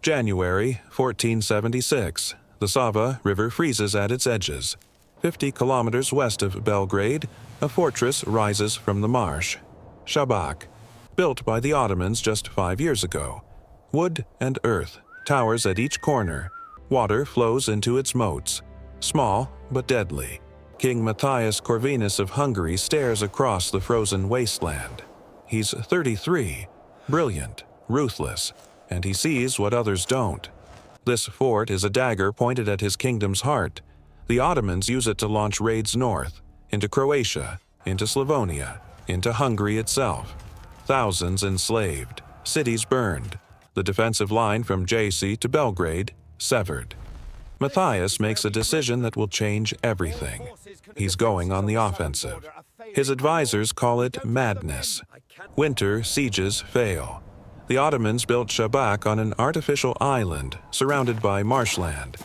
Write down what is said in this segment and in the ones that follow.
January 1476. The Sava River freezes at its edges. 50 kilometers west of Belgrade, a fortress rises from the marsh. Shabac, built by the Ottomans just 5 years ago. Wood and earth, towers at each corner. Water flows into its moats. Small but deadly. King Matthias Corvinus of Hungary stares across the frozen wasteland. He's 33, brilliant, ruthless, and he sees what others don't. This fort is a dagger pointed at his kingdom's heart. The Ottomans use it to launch raids north, into Croatia, into Slavonia, into Hungary itself. Thousands enslaved, cities burned, the defensive line from Jacy to Belgrade severed. Matthias makes a decision that will change everything. He's going on the offensive. His advisors call it madness. Winter sieges fail. The Ottomans built Shabac on an artificial island surrounded by marshland.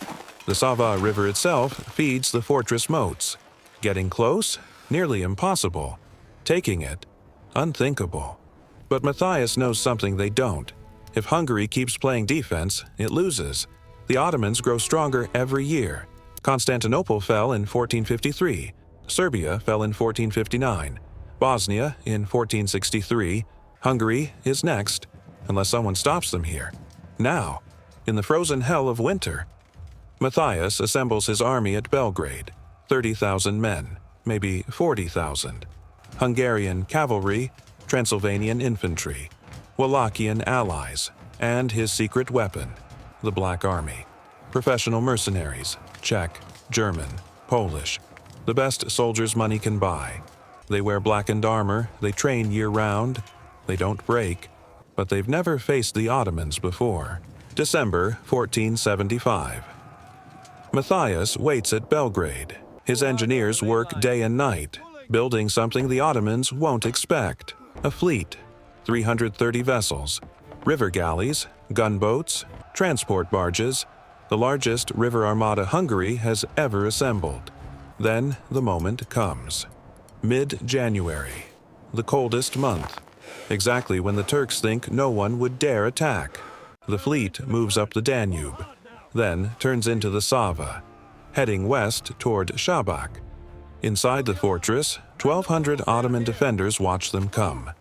The Sava River itself feeds the fortress moats. Getting close? Nearly impossible. Taking it? Unthinkable. But Matthias knows something they don't. If Hungary keeps playing defense, it loses. The Ottomans grow stronger every year. Constantinople fell in 1453. Serbia fell in 1459. Bosnia in 1463. Hungary is next, unless someone stops them here. Now, in the frozen hell of winter. Matthias assembles his army at Belgrade. 30,000 men, maybe 40,000. Hungarian cavalry, Transylvanian infantry, Wallachian allies, and his secret weapon, the Black Army. Professional mercenaries, Czech, German, Polish, the best soldiers money can buy. They wear blackened armor, they train year-round, they don't break, but they've never faced the Ottomans before. December 1475. Matthias waits at Belgrade. His engineers work day and night, building something the Ottomans won't expect. A fleet, 330 vessels, river galleys, gunboats, transport barges, the largest river armada Hungary has ever assembled. Then the moment comes. Mid-January, the coldest month, exactly when the Turks think no one would dare attack. The fleet moves up the Danube, then turns into the Sava, heading west toward Shabac. Inside the fortress, 1,200 Ottoman defenders watch them come.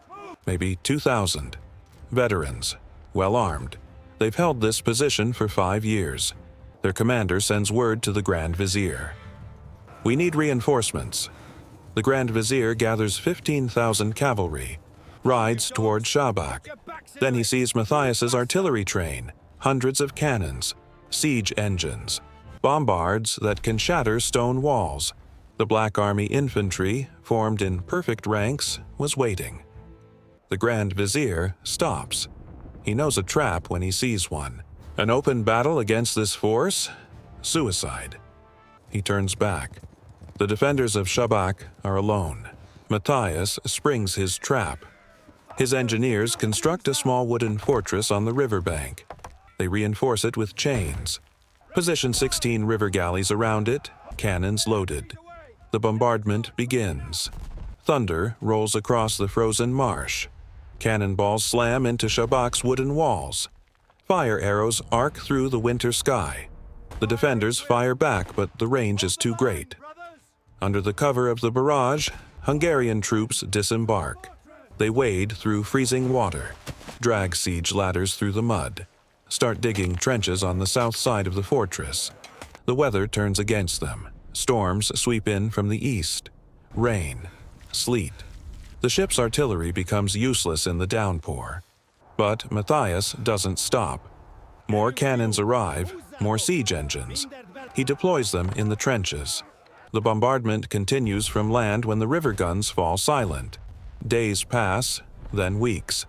Maybe 2,000. Veterans, well-armed. They've held this position for 5 years. Their commander sends word to the Grand Vizier. We need reinforcements. The Grand Vizier gathers 15,000 cavalry, rides toward Shabac. Then he sees Matthias's artillery train, hundreds of cannons, siege engines, bombards that can shatter stone walls. The Black Army infantry, formed in perfect ranks, was waiting. The Grand Vizier stops. He knows a trap when he sees one. An open battle against this force? Suicide. He turns back. The defenders of Shabac are alone. Matthias springs his trap. His engineers construct a small wooden fortress on the riverbank. They reinforce it with chains. Position 16 river galleys around it, cannons loaded. The bombardment begins. Thunder rolls across the frozen marsh. Cannonballs slam into Shabac's wooden walls. Fire arrows arc through the winter sky. The defenders fire back, but the range is too great. Under the cover of the barrage, Hungarian troops disembark. They wade through freezing water, drag siege ladders through the mud, start digging trenches on the south side of the fortress. The weather turns against them. Storms sweep in from the east. Rain, sleet. The ship's artillery becomes useless in the downpour. But Matthias doesn't stop. More cannons arrive, more siege engines. He deploys them in the trenches. The bombardment continues from land when the river guns fall silent. Days pass, then weeks.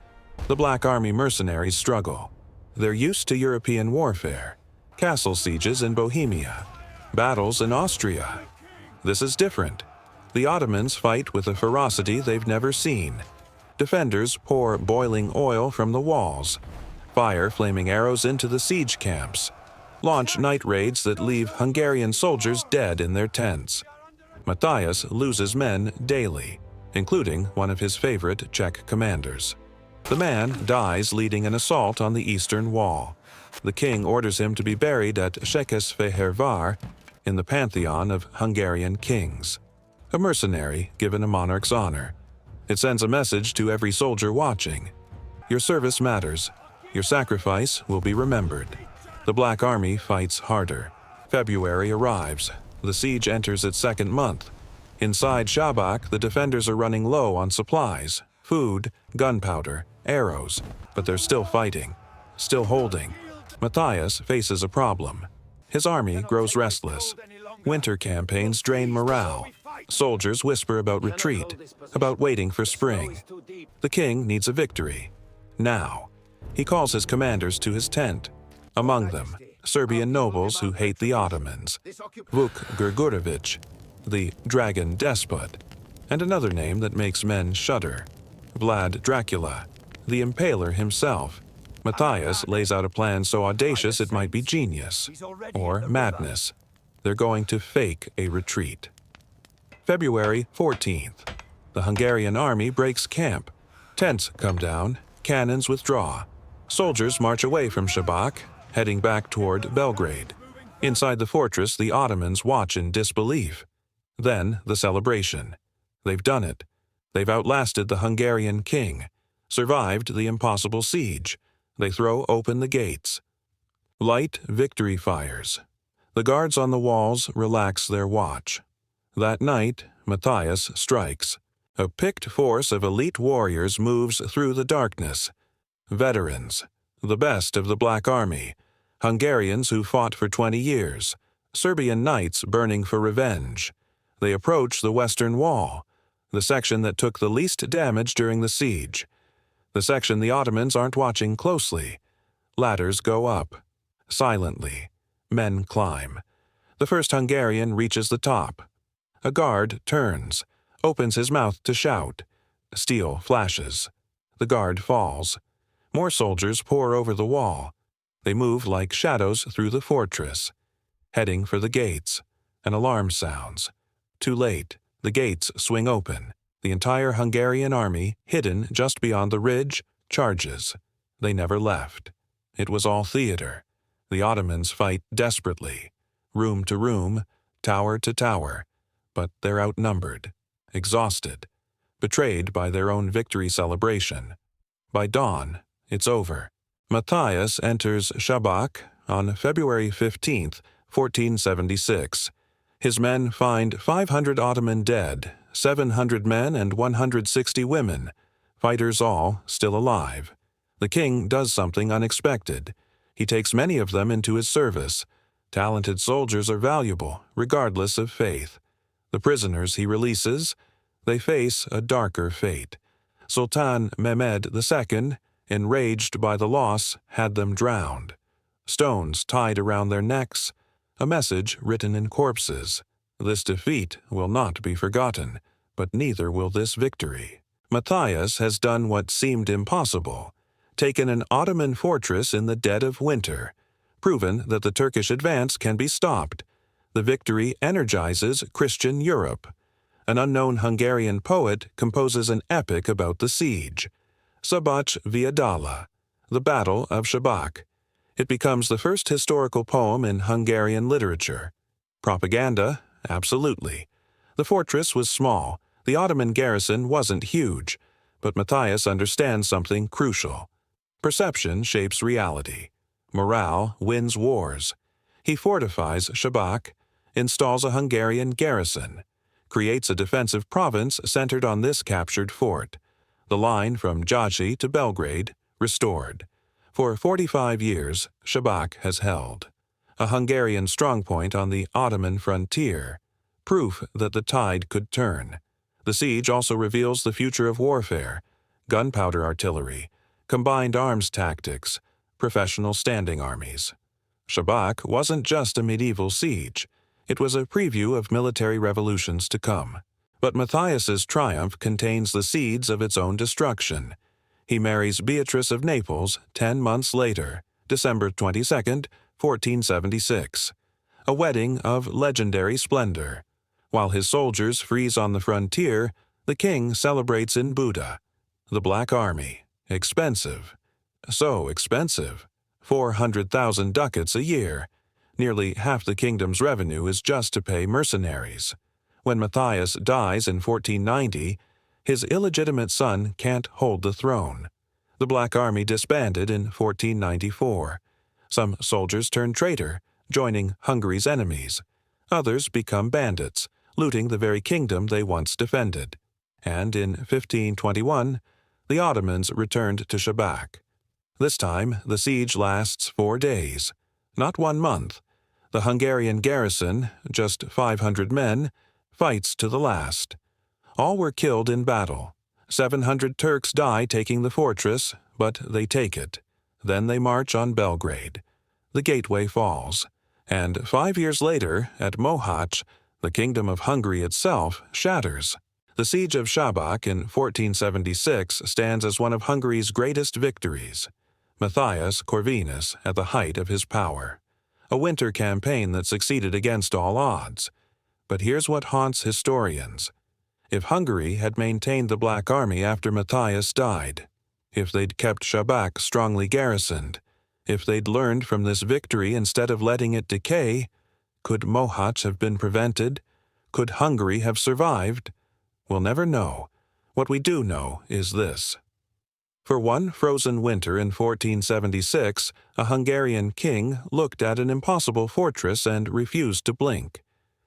The Black Army mercenaries struggle. They're used to European warfare, castle sieges in Bohemia, battles in Austria. This is different. The Ottomans fight with a ferocity they've never seen. Defenders pour boiling oil from the walls, fire flaming arrows into the siege camps, launch night raids that leave Hungarian soldiers dead in their tents. Matthias loses men daily, including one of his favorite Czech commanders. The man dies leading an assault on the eastern wall. The king orders him to be buried at Székesfehérvár in the pantheon of Hungarian kings. A mercenary given a monarch's honor. It sends a message to every soldier watching. Your service matters. Your sacrifice will be remembered. The Black Army fights harder. February arrives. The siege enters its second month. Inside Shabac, the defenders are running low on supplies, food, gunpowder, arrows, but they're still fighting, still holding. Matthias faces a problem. His army grows restless. Winter campaigns drain morale. Soldiers whisper about retreat, about waiting for spring. The king needs a victory. Now. He calls his commanders to his tent. Among them, Serbian nobles who hate the Ottomans, Vuk Grgurević, the dragon despot, and another name that makes men shudder, Vlad Dracula, the impaler himself. Matthias lays out a plan so audacious it might be genius, or madness. They're going to fake a retreat. February 14th. The Hungarian army breaks camp. Tents come down, cannons withdraw. Soldiers march away from Shabac, heading back toward Belgrade. Inside the fortress, the Ottomans watch in disbelief. Then the celebration. They've done it. They've outlasted the Hungarian king, survived the impossible siege. They throw open the gates. Light victory fires. The guards on the walls relax their watch. That night, Matthias strikes. A picked force of elite warriors moves through the darkness. Veterans, the best of the Black Army, Hungarians who fought for 20 years, Serbian knights burning for revenge. They approach the Western Wall, the section that took the least damage during the siege. The section the Ottomans aren't watching closely. Ladders go up. Silently, men climb. The first Hungarian reaches the top. A guard turns, opens his mouth to shout. Steel flashes. The guard falls. More soldiers pour over the wall. They move like shadows through the fortress. Heading for the gates. An alarm sounds. Too late. The gates swing open. The entire Hungarian army, hidden just beyond the ridge, charges. They never left. It was all theater. The Ottomans fight desperately. Room to room, tower to tower. But they're outnumbered. Exhausted. Betrayed by their own victory celebration. By dawn, it's over. Matthias enters Shabac on February 15th, 1476. His men find 500 Ottoman dead, 700 men and 160 women, fighters all still alive. The king does something unexpected. He takes many of them into his service. Talented soldiers are valuable, regardless of faith. The prisoners he releases, they face a darker fate. Sultan Mehmed II, enraged by the loss, had them drowned. Stones tied around their necks, a message written in corpses. This defeat will not be forgotten, but neither will this victory. Matthias has done what seemed impossible, taken an Ottoman fortress in the dead of winter, proven that the Turkish advance can be stopped. The victory energizes Christian Europe. An unknown Hungarian poet composes an epic about the siege. Sabac Viadala, the Battle of Shabac. It becomes the first historical poem in Hungarian literature. Propaganda? Absolutely. The fortress was small, the Ottoman garrison wasn't huge, but Matthias understands something crucial. Perception shapes reality. Morale wins wars. He fortifies Shabac, installs a Hungarian garrison, creates a defensive province centered on this captured fort. The line from Jaci to Belgrade, restored. For 45 years, Shabac has held. A Hungarian strongpoint on the Ottoman frontier. Proof that the tide could turn. The siege also reveals the future of warfare. Gunpowder artillery, combined arms tactics, professional standing armies. Shabac wasn't just a medieval siege. It was a preview of military revolutions to come. But Matthias's triumph contains the seeds of its own destruction. He marries Beatrice of Naples 10 months later, December 22, 1476. A wedding of legendary splendor. While his soldiers freeze on the frontier, the king celebrates in Buda. The Black Army. Expensive. So expensive. 400,000 ducats a year. Nearly half the kingdom's revenue is just to pay mercenaries. When Matthias dies in 1490, his illegitimate son can't hold the throne. The Black Army disbanded in 1494. Some soldiers turn traitor, joining Hungary's enemies. Others become bandits, looting the very kingdom they once defended. And in 1521, the Ottomans returned to Shabac. This time, the siege lasts 4 days, not 1 month. The Hungarian garrison, just 500 men, fights to the last. All were killed in battle. 700 Turks die taking the fortress, but they take it. Then they march on Belgrade. The gateway falls. And 5 years later, at Mohacs, the Kingdom of Hungary itself shatters. The Siege of Šabac in 1476 stands as one of Hungary's greatest victories. Matthias Corvinus at the height of his power. A winter campaign that succeeded against all odds. But here's what haunts historians. If Hungary had maintained the Black Army after Matthias died, if they'd kept Shabac strongly garrisoned, if they'd learned from this victory instead of letting it decay, could Mohacs have been prevented? Could Hungary have survived? We'll never know. What we do know is this. For one frozen winter in 1476, a Hungarian king looked at an impossible fortress and refused to blink.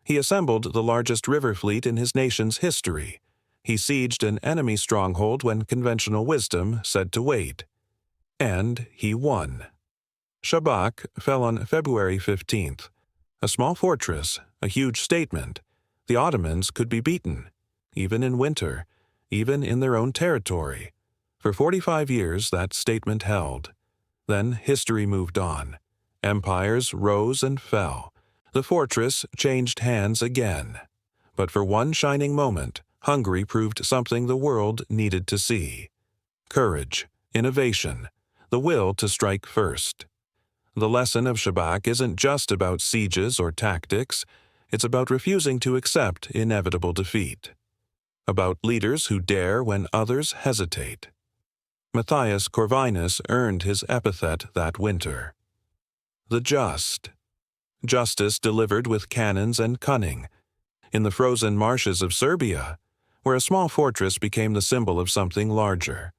He assembled the largest river fleet in his nation's history. He sieged an enemy stronghold when conventional wisdom said to wait. And he won. Shabac fell on February 15th. A small fortress, a huge statement. The Ottomans could be beaten, even in winter, even in their own territory. For 45 years, that statement held. Then history moved on. Empires rose and fell. The fortress changed hands again. But for one shining moment, Hungary proved something the world needed to see. Courage, innovation, the will to strike first. The lesson of Shabac isn't just about sieges or tactics. It's about refusing to accept inevitable defeat. About leaders who dare when others hesitate. Matthias Corvinus earned his epithet that winter. The just. Justice delivered with cannons and cunning. In the frozen marshes of Serbia, where a small fortress became the symbol of something larger.